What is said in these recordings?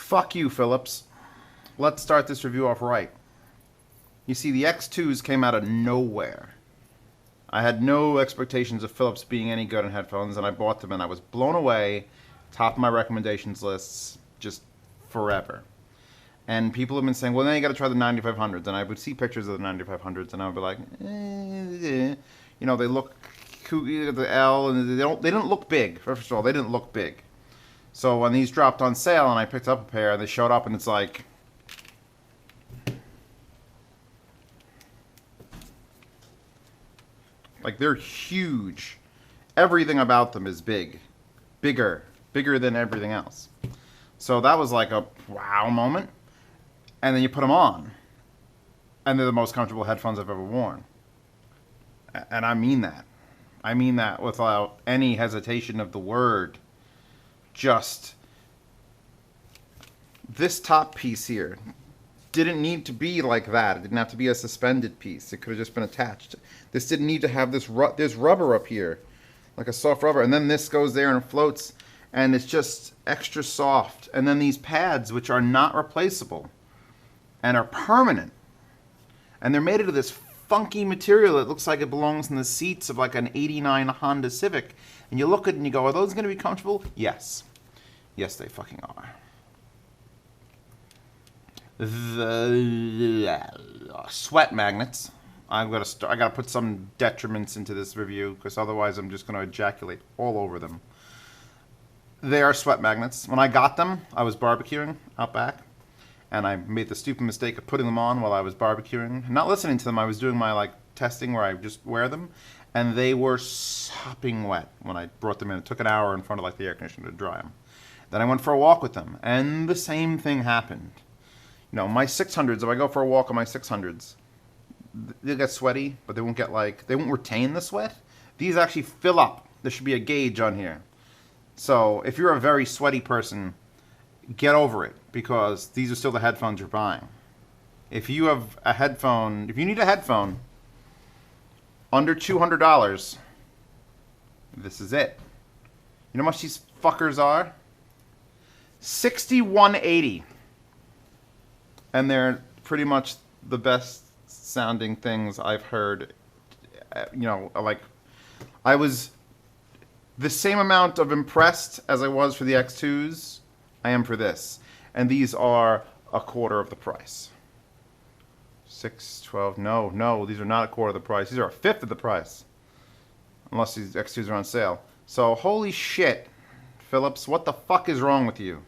Fuck you, Philips. Let's start this review off right. You see, the X2s came out of nowhere. I had no expectations of Philips being any good in headphones, and I bought them, and I was blown away. Top of my recommendations lists, just forever. And people have been saying, well, then you got to try the 9500s. And I would see pictures of the 9500s, and I would be like, you know, they look, the L, and they didn't look big. First of all, they didn't look big. So when these dropped on sale, and I picked up a pair, and they showed up, and it's like, they're huge. Everything about them is big. Bigger than everything else. So that was like a wow moment. And then you put them on. And they're the most comfortable headphones I've ever worn. And I mean that. I mean that without any hesitation of the word. Just this top piece here didn't need to be like that. It didn't have to be a suspended piece. It could have just been attached. This didn't need to have this there's rubber up here, like a soft rubber, and then this goes there and it floats, and it's just extra soft. And then these pads, which are not replaceable and are permanent, and they're made out of this funky material that looks like it belongs in the seats of like an '89 Honda Civic. And you look at it and you go, are those going to be comfortable? Yes. Yes, they fucking are. The sweat magnets. I gotta put some detriments into this review, because otherwise I'm just gonna ejaculate all over them. They are sweat magnets. When I got them, I was barbecuing out back, and I made the stupid mistake of putting them on while I was barbecuing. Not listening to them, I was doing my testing where I just wear them, and they were sopping wet when I brought them in. It took an hour in front of the air conditioner to dry them. Then I went for a walk with them, and the same thing happened. You know, my 600s, if I go for a walk on my 600s, they'll get sweaty, but they won't get they won't retain the sweat. These actually fill up. There should be a gauge on here. So if you're a very sweaty person, get over it, because these are still the headphones you're buying. If you have a headphone, if you need a headphone under $200, this is it. You know how much these fuckers are? $61.80. And they're pretty much the best sounding things I've heard. You know, I was the same amount of impressed as I was for the X2s, I am for this. And these are a quarter of the price. 612, no, these are not a quarter of the price. These are a fifth of the price. Unless these X2s are on sale. So, holy shit, Philips, what the fuck is wrong with you?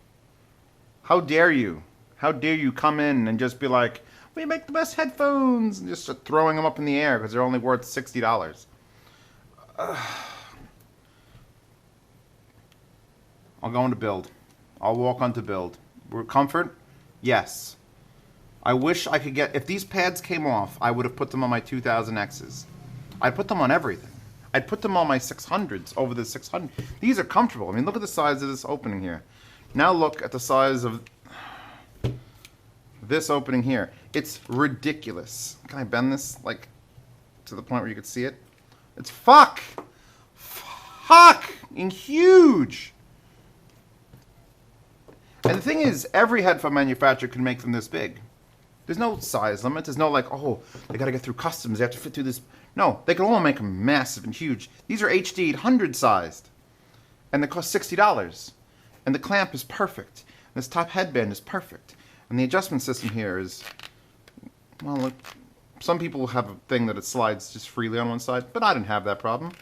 How dare you? How dare you come in and just be like, we make the best headphones, and just start throwing them up in the air because they're only worth $60. I'll go into build. I'll walk onto build. Comfort? Yes. I wish I could get, if these pads came off, I would have put them on my 2000Xs. I'd put them on everything. I'd put them on my 600s over the 600. These are comfortable. I mean, look at the size of this opening here. Now look at the size of this opening here. It's ridiculous. Can I bend this to the point where you could see it? It's fucking huge. And the thing is, every headphone manufacturer can make them this big. There's no size limit. There's no oh, they gotta get through customs. They have to fit through this. No, they can all make them massive and huge. These are HD 800 sized, and they cost $60. And the clamp is perfect. And this top headband is perfect. And the adjustment system here is, well, look, some people have a thing that it slides just freely on one side, but I didn't have that problem.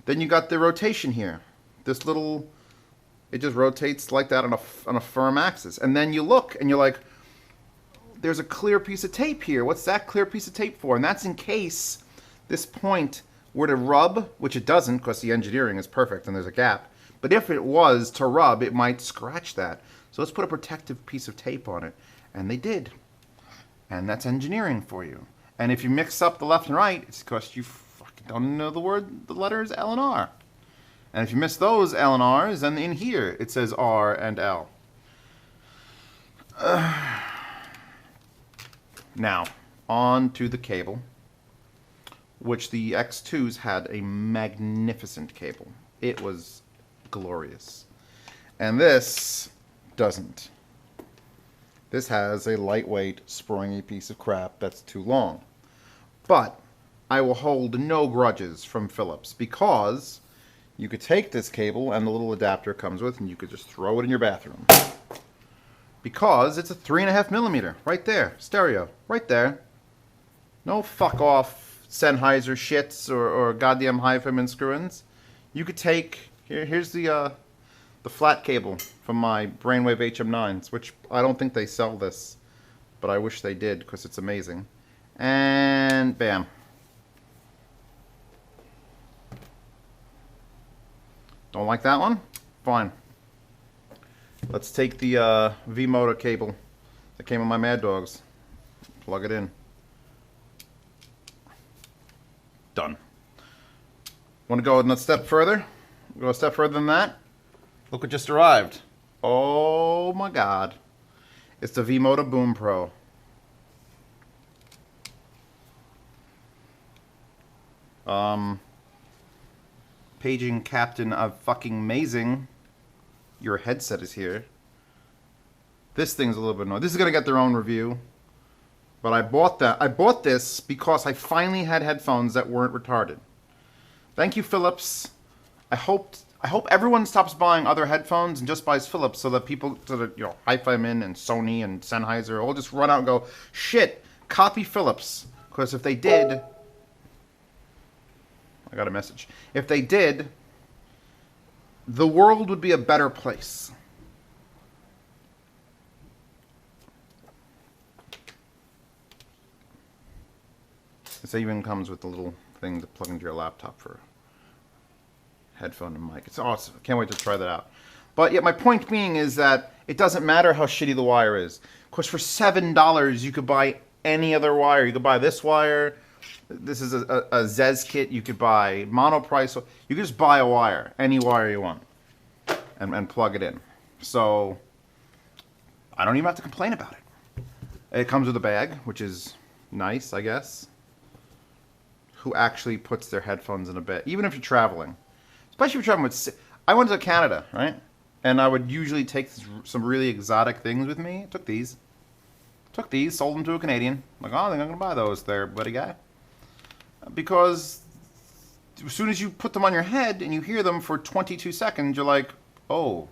Then you got the rotation here. This little, it just rotates like that on a firm axis. And then you look and you're like, there's a clear piece of tape here. What's that clear piece of tape for? And that's in case this point were to rub, which it doesn't because the engineering is perfect and there's a gap. But if it was to rub, it might scratch that. So let's put a protective piece of tape on it. And they did. And that's engineering for you. And if you mix up the left and right, it's because you fucking don't know the letters L and R. And if you miss those L and R's, then in here it says R and L. Now, on to the cable, which the X2s had a magnificent cable. It was glorious. And this doesn't. This has a lightweight, springy piece of crap that's too long. But I will hold no grudges from Philips because you could take this cable and the little adapter it comes with and you could just throw it in your bathroom. Because it's a 3.5 millimeter, right there, stereo, right there. No fuck off Sennheiser shits or goddamn hi-fi screw-ins. You could take, here's the flat cable from my Brainwave HM9s, which I don't think they sell this, but I wish they did because it's amazing. And bam. Don't like that one? Fine. Let's take the V-motor cable that came on my Mad Dogs. Plug it in. Done. Want to go a step further? Go a step further than that? Look what just arrived. Oh my god. It's the V-motor Boom Pro. Paging Captain of fucking amazing. Your headset is here. This thing's a little bit annoying. This is gonna get their own review. But I bought this because I finally had headphones that weren't retarded. Thank you, Philips. I hope everyone stops buying other headphones and just buys Philips so that people, Hi-Fi Min and Sony and Sennheiser all just run out and go, shit, copy Philips. Because if they did, I got a message. If they did, the world would be a better place. This even comes with a little thing to plug into your laptop for headphone and mic. It's awesome. Can't wait to try that out. But yeah, my point being is that it doesn't matter how shitty the wire is. Because for $7, you could buy any other wire. You could buy this wire. This is a Zez kit. You could buy monoprice. You could just buy a wire, any wire you want, and plug it in. So I don't even have to complain about it. It comes with a bag, which is nice, I guess. Who actually puts their headphones in a bag, even if you're traveling. Especially if you're traveling with... I went to Canada, right? And I would usually take some really exotic things with me. Took these, sold them to a Canadian. Like, oh, I think I'm going to buy those there, buddy guy. Because as soon as you put them on your head and you hear them for 22 seconds, you're like, oh,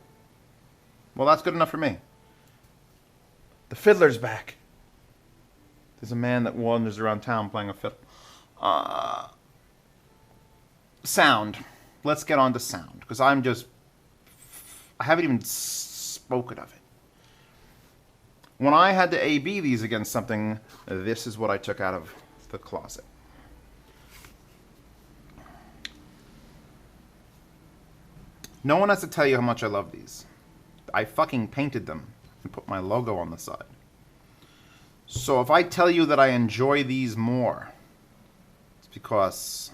well, that's good enough for me. The fiddler's back. There's a man that wanders around town playing a fiddle. Sound. Let's get on to sound, because I haven't even spoken of it. When I had to A/B these against something, this is what I took out of the closet. No one has to tell you how much I love these. I fucking painted them and put my logo on the side. So if I tell you that I enjoy these more, it's because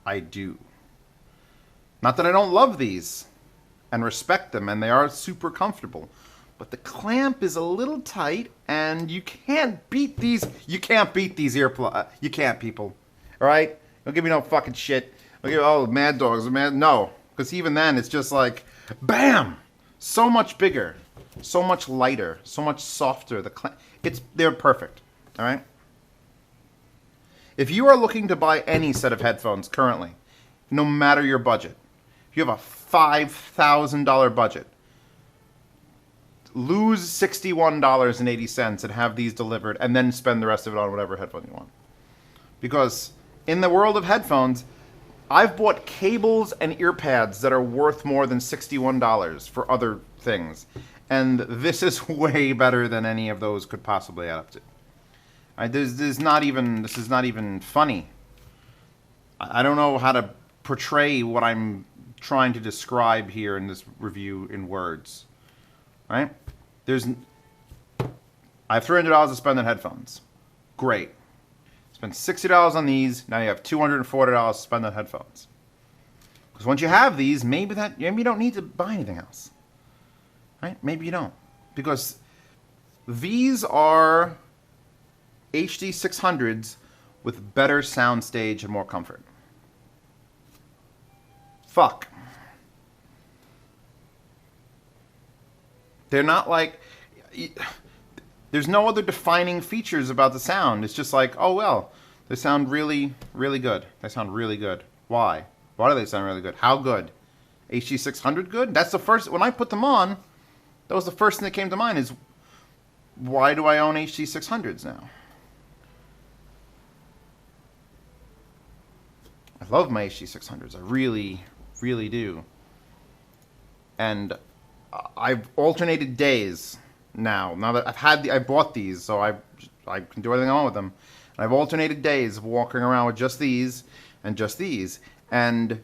I do. Not that I don't love these and respect them, and they are super comfortable, but the clamp is a little tight, and you can't beat these. You can't beat these earplugs. You can't, people. All right? Don't give me no fucking shit. Don't give me, oh, Mad Dogs, no, because even then it's just like, bam, so much bigger, so much lighter, so much softer. They're perfect. All right? If you are looking to buy any set of headphones currently, no matter your budget, if you have a $5,000 budget, lose $61.80 and have these delivered, and then spend the rest of it on whatever headphone you want. Because in the world of headphones, I've bought cables and ear pads that are worth more than $61 for other things. And this is way better than any of those could possibly add up to. This is not even funny. I don't know how to portray what I'm trying to describe here in this review in words. Right? I have $300 to spend on headphones. Great. Spend $60 on these. Now you have $240 to spend on headphones. Because once you have these, maybe you don't need to buy anything else. Right? Maybe you don't. Because these are HD 600s with better soundstage and more comfort. Fuck. They're not like... There's no other defining features about the sound. It's just like, oh well, they sound really, really good. They sound really good. Why? Why do they sound really good? How good? HD600 good? That's the first, when I put them on, that was the first thing that came to mind is, why do I own HD600s now? I love my HD600s. I really, really do. And I've alternated days now. Now that I bought these, so I can do everything I want with them. And I've alternated days of walking around with just these and just these. And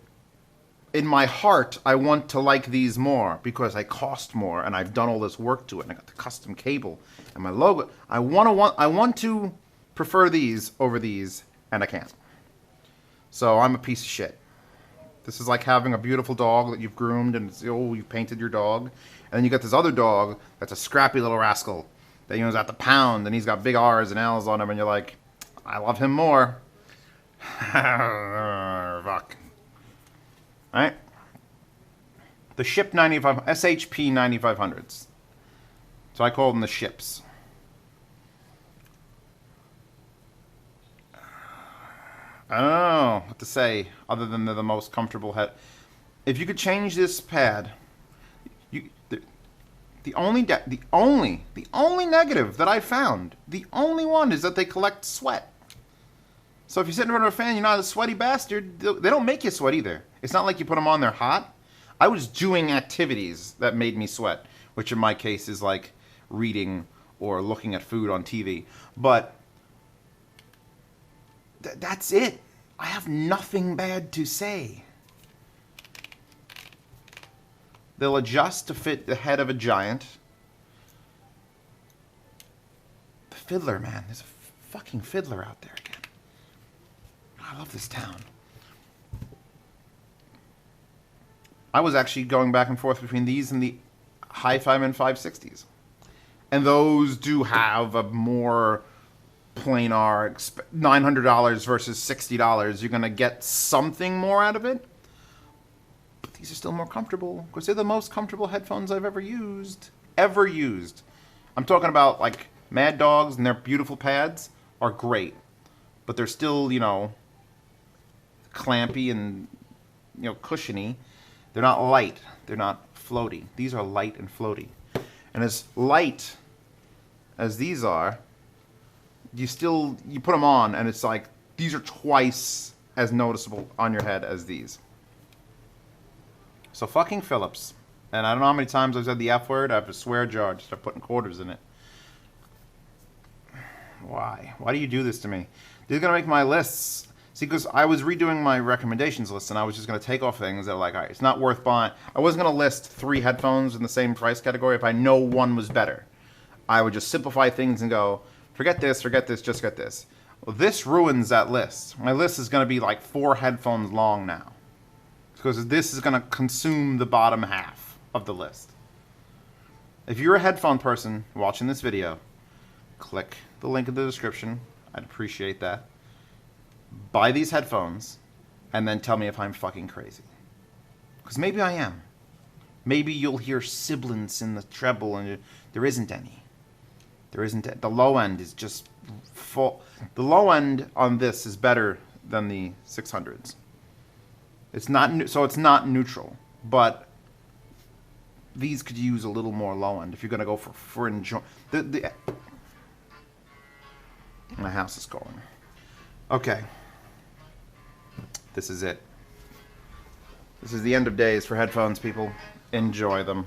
in my heart, I want to like these more because they cost more, and I've done all this work to it, and I got the custom cable and my logo. I want to prefer these over these, and I can't. So I'm a piece of shit. This is like having a beautiful dog that you've groomed and you've painted your dog, and then you got this other dog that's a scrappy little rascal that is at the pound, and he's got big R's and L's on him, and you're like, I love him more. Fuck. Alright? The ship 95, SHP9500s. So I call them the ships. I don't know what to say other than they're the most comfortable head. If you could change this pad, the only negative that I found, the only one is that they collect sweat. So if you're sitting in front of a fan, you're not a sweaty bastard. They don't make you sweat either. It's not like you put them on, they're hot. I was doing activities that made me sweat, which in my case is like reading or looking at food on TV. But that's it. I have nothing bad to say. They'll adjust to fit the head of a giant. The fiddler, man. There's a fucking fiddler out there again. I love this town. I was actually going back and forth between these and the Hi-5 and those do have a more planar $900 versus $60. You're going to get something more out of it. But these are still more comfortable because they're the most comfortable headphones I've ever used. Ever used. I'm talking about like Mad Dogs, and their beautiful pads are great. But they're still, you know, clampy and, you know, cushiony. They're not light. They're not floaty. These are light and floaty. And as light as these are, you put them on and it's like, these are twice as noticeable on your head as these. So fucking Philips. And I don't know how many times I've said the F word. I have to swear jar to start putting quarters in it. Why? Why do you do this to me? These are going to make my lists. See, because I was redoing my recommendations list, and I was just going to take off things that are like, all right, it's not worth buying. I wasn't going to list 3 headphones in the same price category if I know one was better. I would just simplify things and go, forget this, just get this. Well, this ruins that list. My list is going to be like 4 headphones long now. Because this is going to consume the bottom half of the list. If you're a headphone person watching this video, click the link in the description. I'd appreciate that. Buy these headphones, and then tell me if I'm fucking crazy. Because maybe I am. Maybe you'll hear sibilance in the treble, and there isn't any. There isn't. The low end is just full. The low end on this is better than the 600s. It's not, so it's not neutral, but these could use a little more low end if you're gonna go for enjoy. My house is calling. Okay. This is it. This is the end of days for headphones, people. Enjoy them.